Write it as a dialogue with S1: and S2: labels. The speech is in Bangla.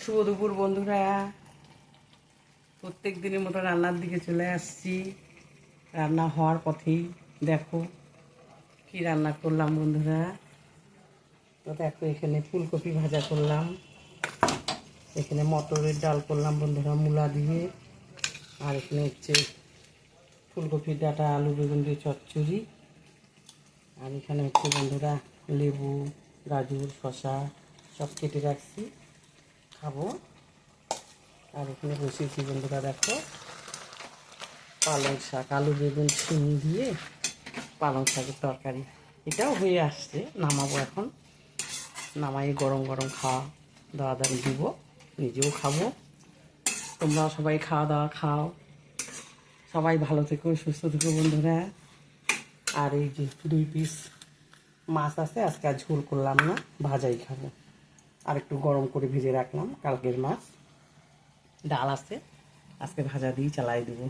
S1: শুভ দুপুর বন্ধুরা, প্রত্যেক দিনের মতো রান্নার দিকে চলে আসছি। রান্না হওয়ার পথেই দেখো কি রান্না করলাম বন্ধুরা। তো দেখো এখানে ফুলকপি ভাজা করলাম, এখানে মটরের ডাল করলাম বন্ধুরা মূলা দিয়ে, আর এখানে হচ্ছে ফুলকপির ডাঁটা আলু বেগুন দিয়ে চচ্চড়ি, আর এখানে হচ্ছে বন্ধুরা লেবু গাজর শসা সব কেটে রাখছি, খাবো। আর এখানে বসিয়েছি বন্ধুরা দেখো পালং শাক আলু বেগুন শিম দিয়ে পালং শাকের তরকারি। এটাও হয়ে আসছে, নামাবো এখন। নামাই গরম গরম খাওয়া দাওয়া দাওয়া দিব, নিজেও খাবো, তোমরাও সবাই খাওয়া দাওয়া খাও। সবাই ভালো থেকো সুস্থ থেকো বন্ধুরা। আর এই যে 2 পিস মাছ আছে, আজকে আর ঝোল করলাম না, ভাজাই খাবো। আর একটু গরম করে ভেজে রাখলাম কালকের মাছ। ডাল আছে, আজকে ভাজা দিয়েই চালাই দেবো।